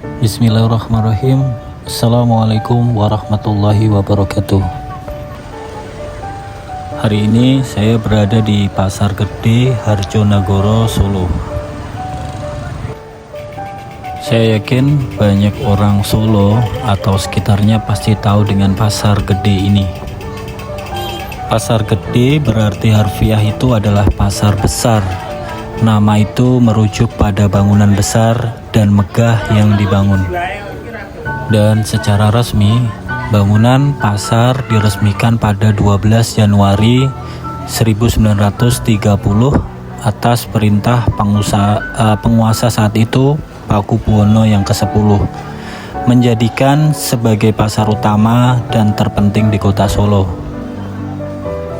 Bismillahirrahmanirrahim. Assalamualaikum warahmatullahi wabarakatuh. Hari ini saya berada di Pasar Gede, Harjonagoro, Solo. Saya yakin banyak orang Solo atau sekitarnya pasti tahu dengan Pasar Gede ini. Pasar Gede berarti harfiah itu adalah pasar besar. Nama itu merujuk pada bangunan besar dan megah yang dibangun. Dan secara resmi, bangunan pasar diresmikan pada 12 Januari 1930 atas perintah penguasa saat itu, Pakubuwono yang ke-10, menjadikan sebagai pasar utama dan terpenting di kota Solo.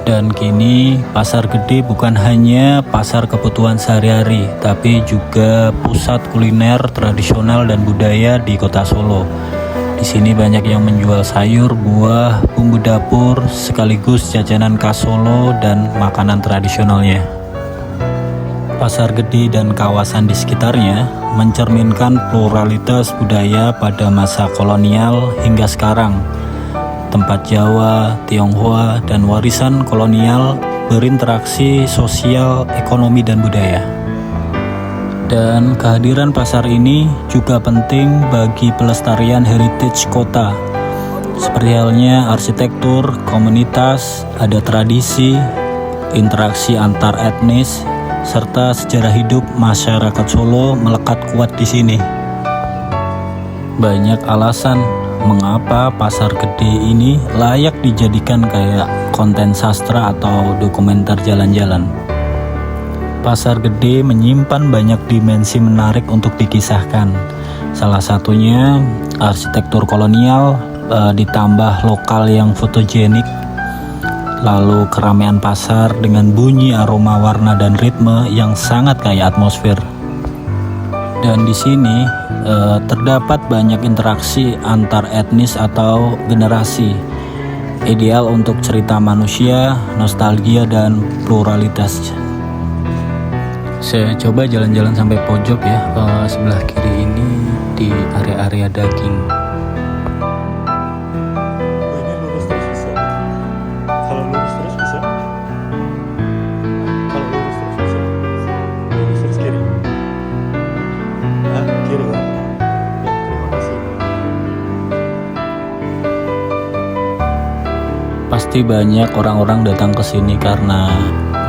Dan kini Pasar Gede bukan hanya pasar kebutuhan sehari-hari, tapi juga pusat kuliner tradisional dan budaya di kota Solo. Di sini banyak yang menjual sayur, buah, bumbu dapur, sekaligus jajanan khas Solo dan makanan tradisionalnya. Pasar Gede dan kawasan di sekitarnya mencerminkan pluralitas budaya pada masa kolonial hingga sekarang. Tempat Jawa, Tionghoa, dan warisan kolonial berinteraksi sosial, ekonomi, dan budaya. Dan kehadiran pasar ini juga penting bagi pelestarian heritage kota. Seperti halnya arsitektur, komunitas, ada tradisi, interaksi antar etnis, serta sejarah hidup masyarakat Solo melekat kuat di sini. Banyak alasan mengapa Pasar Gede ini layak dijadikan kayak konten sastra atau dokumenter jalan-jalan. Pasar Gede menyimpan banyak dimensi menarik untuk dikisahkan. Salah satunya arsitektur kolonial ditambah lokal yang fotogenik, lalu keramaian pasar dengan bunyi, aroma, warna, dan ritme yang sangat kaya atmosfer. Dan di sini terdapat banyak interaksi antar etnis atau generasi, ideal untuk cerita manusia, nostalgia, dan pluralitas. Saya coba jalan-jalan sampai pojok ya, sebelah kiri ini di area-area daging. Ini lurus terus bisa. Kalau lurus terus bisa. Kalau lurus terus bisa. Lurus terus kiri. Kiri kan? Ya, terima kasih. Pasti banyak orang-orang datang ke sini karena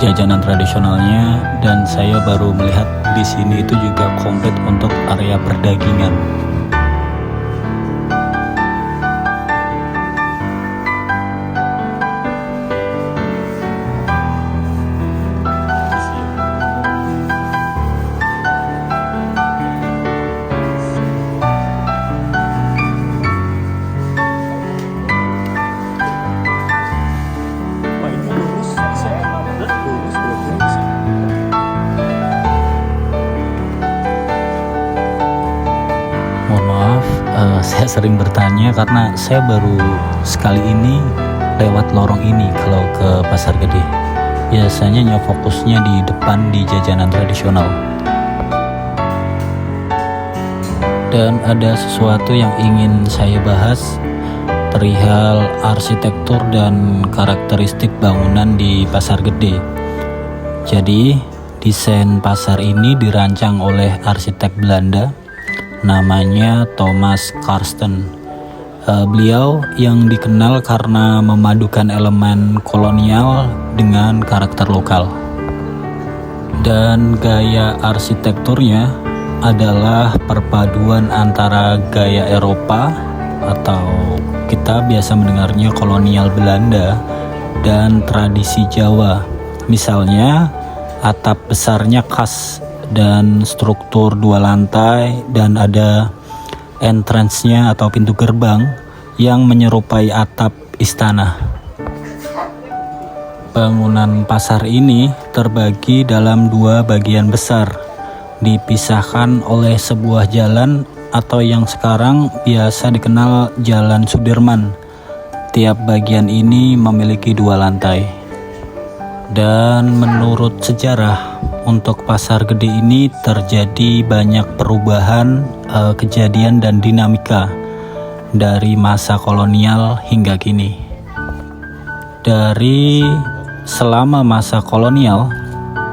jajanan tradisionalnya, dan saya baru melihat di sini itu juga komplit untuk area perdagingan. Mohon maaf, saya sering bertanya karena saya baru sekali ini lewat lorong ini kalau ke Pasar Gede. Biasanya fokusnya di depan di jajanan tradisional. Dan ada sesuatu yang ingin saya bahas perihal arsitektur dan karakteristik bangunan di Pasar Gede. Jadi, desain pasar ini dirancang oleh arsitek Belanda, namanya Thomas Karsten. Beliau yang dikenal karena memadukan elemen kolonial dengan karakter lokal. Dan gaya arsitekturnya adalah perpaduan antara gaya Eropa atau kita biasa mendengarnya kolonial Belanda dan tradisi Jawa. Misalnya atap besarnya khas dan struktur 2 lantai, dan ada entrance-nya atau pintu gerbang yang menyerupai atap istana. Bangunan pasar ini terbagi dalam 2 bagian besar, dipisahkan oleh sebuah jalan atau yang sekarang biasa dikenal Jalan Sudirman. Tiap bagian ini memiliki 2 lantai. Dan menurut sejarah, untuk Pasar Gede ini terjadi banyak perubahan, kejadian dan dinamika dari masa kolonial hingga kini. Dari selama masa kolonial,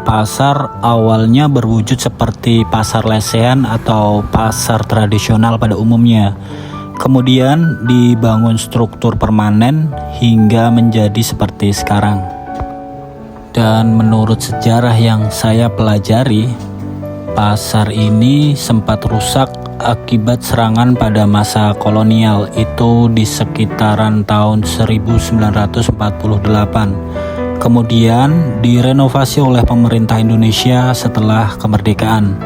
pasar awalnya berwujud seperti pasar lesehan atau pasar tradisional pada umumnya. Kemudian dibangun struktur permanen hingga menjadi seperti sekarang. Dan menurut sejarah yang saya pelajari, pasar ini sempat rusak akibat serangan pada masa kolonial, itu di sekitaran tahun 1948. Kemudian direnovasi oleh pemerintah Indonesia setelah kemerdekaan.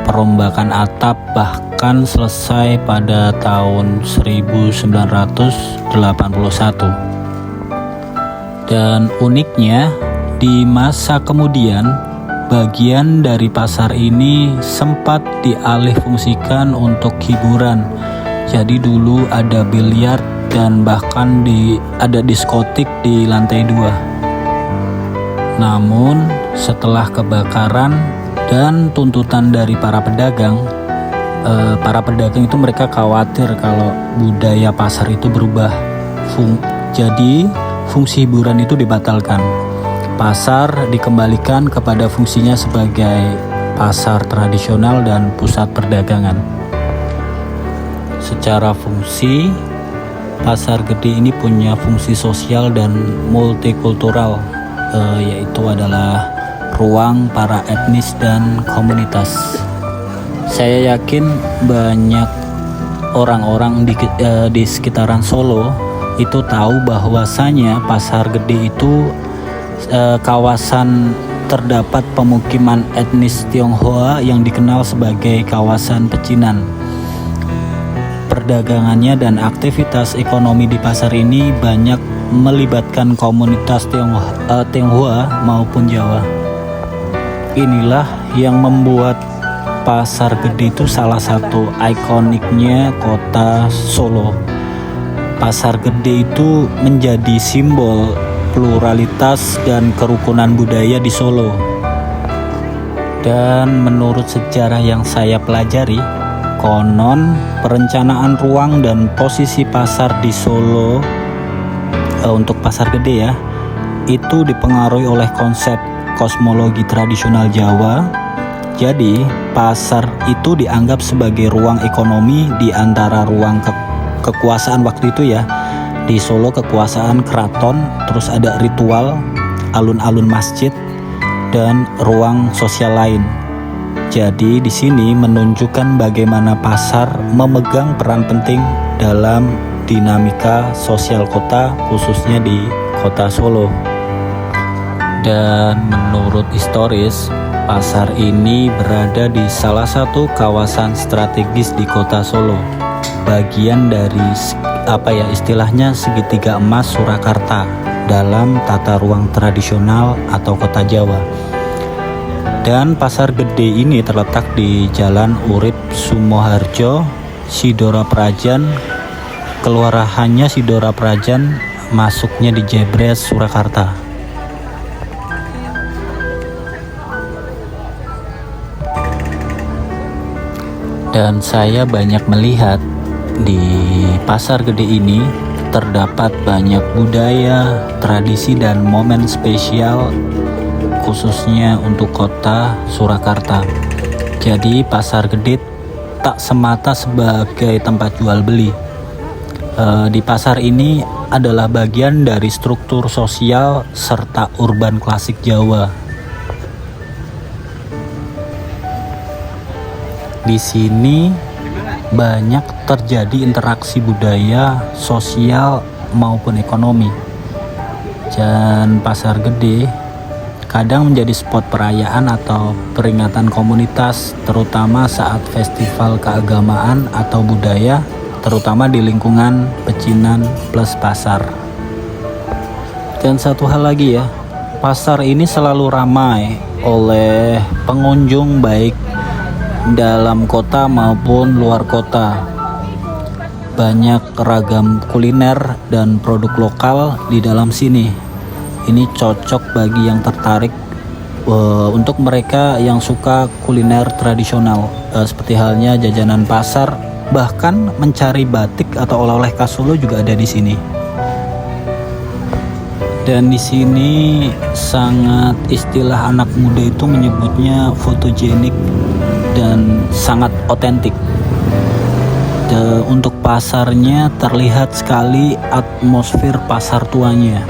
Perombakan atap bahkan selesai pada tahun 1981. Dan uniknya, di masa kemudian, bagian dari pasar ini sempat dialihfungsikan untuk hiburan. Jadi dulu ada biliar dan bahkan ada diskotik di lantai 2. Namun setelah kebakaran dan tuntutan dari para pedagang itu mereka khawatir kalau budaya pasar itu berubah. Jadi fungsi hiburan itu dibatalkan. Pasar dikembalikan kepada fungsinya sebagai pasar tradisional dan pusat perdagangan. Secara fungsi, Pasar Gede ini punya fungsi sosial dan multikultural, yaitu adalah ruang para etnis dan komunitas. Saya yakin banyak orang-orang di sekitaran Solo itu tahu bahwasanya Pasar Gede itu kawasan terdapat pemukiman etnis Tionghoa yang dikenal sebagai kawasan pecinan. Perdagangannya dan aktivitas ekonomi di pasar ini banyak melibatkan komunitas Tionghoa maupun Jawa. Inilah yang membuat Pasar Gede itu salah satu ikoniknya kota Solo. Pasar Gede itu menjadi simbol pluralitas dan kerukunan budaya di Solo. Dan menurut sejarah yang saya pelajari, konon perencanaan ruang dan posisi pasar di Solo untuk Pasar Gede itu dipengaruhi oleh konsep kosmologi tradisional Jawa. Jadi pasar itu dianggap sebagai ruang ekonomi di antara ruang kekuasaan waktu itu Di Solo kekuasaan keraton, terus ada ritual, alun-alun masjid, dan ruang sosial lain. Jadi di sini menunjukkan bagaimana pasar memegang peran penting dalam dinamika sosial kota, khususnya di kota Solo. Dan menurut historis, pasar ini berada di salah satu kawasan strategis di kota Solo, bagian dari istilahnya segitiga emas Surakarta dalam tata ruang tradisional atau kota Jawa. Dan Pasar Gede ini terletak di Jalan Urip Sumoharjo, Sidora Prajan, kelurahannya Sidora Prajan, masuknya di Jebres, Surakarta. Dan saya banyak melihat di Pasar Gede ini terdapat banyak budaya, tradisi, dan momen spesial khususnya untuk kota Surakarta. Jadi Pasar Gede tak semata sebagai tempat jual beli. Di pasar ini adalah bagian dari struktur sosial serta urban klasik Jawa. Di sini banyak terjadi interaksi budaya, sosial maupun ekonomi. Dan Pasar Gede kadang menjadi spot perayaan atau peringatan komunitas, terutama saat festival keagamaan atau budaya, terutama di lingkungan pecinan plus pasar. Dan satu hal lagi pasar ini selalu ramai oleh pengunjung baik dalam kota maupun luar kota. Banyak ragam kuliner dan produk lokal di dalam sini. Ini cocok bagi yang tertarik untuk mereka yang suka kuliner tradisional, seperti halnya jajanan pasar, bahkan mencari batik atau oleh-oleh khas Solo juga ada di sini. Dan di sini sangat, istilah anak muda itu menyebutnya fotogenik dan sangat otentik. Untuk pasarnya terlihat sekali atmosfer pasar tuanya.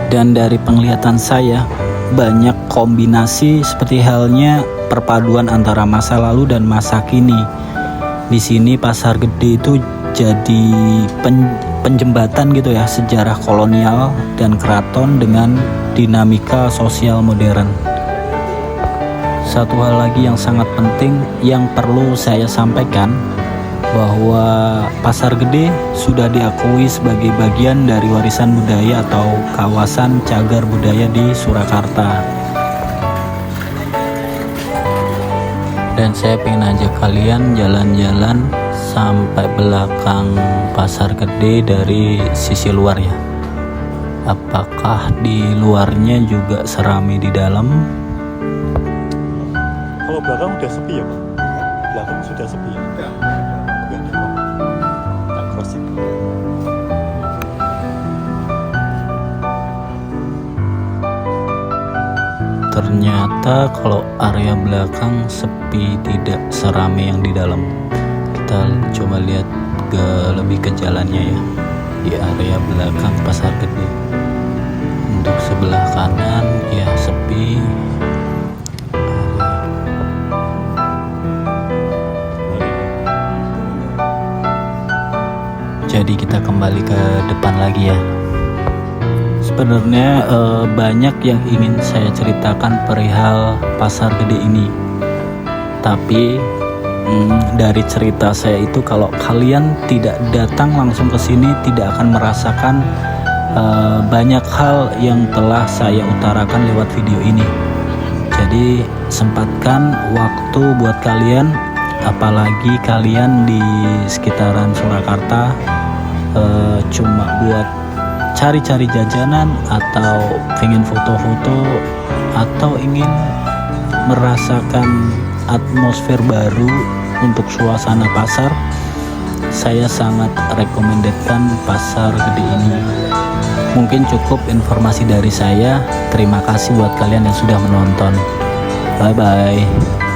Dan dari penglihatan saya, banyak kombinasi seperti halnya perpaduan antara masa lalu dan masa kini. Di sini Pasar Gede itu jadi penjembatan gitu ya, sejarah kolonial dan keraton dengan dinamika sosial modern. Satu hal lagi yang sangat penting yang perlu saya sampaikan, bahwa Pasar Gede sudah diakui sebagai bagian dari warisan budaya atau kawasan cagar budaya di Surakarta. Dan saya pengen ajak kalian jalan-jalan sampai belakang Pasar Gede dari sisi luar ya. Apakah di luarnya juga serami di dalam? Kalau belakang udah sepi ya Pak? Belakang sudah sepi ya? Enggak ada kok. Tak crossing. Ternyata kalau area belakang sepi, tidak serame yang di dalam. Kita coba lihat lebih ke jalannya ya. Di area belakang Pasar Gede, untuk sebelah kanan ya sepi. Jadi kita kembali ke depan lagi ya. Sebenarnya banyak yang ingin saya ceritakan perihal Pasar Gede ini. Tapi dari cerita saya itu, kalau kalian tidak datang langsung ke sini, tidak akan merasakan banyak hal yang telah saya utarakan lewat video ini. Jadi sempatkan waktu buat kalian, apalagi kalian di sekitaran Surakarta, cuma buat cari-cari jajanan atau ingin foto-foto atau ingin merasakan atmosfer baru untuk suasana pasar, saya sangat rekomendasikan Pasar Gede ini. Mungkin cukup informasi dari saya. Terima kasih buat kalian yang sudah menonton. Bye bye.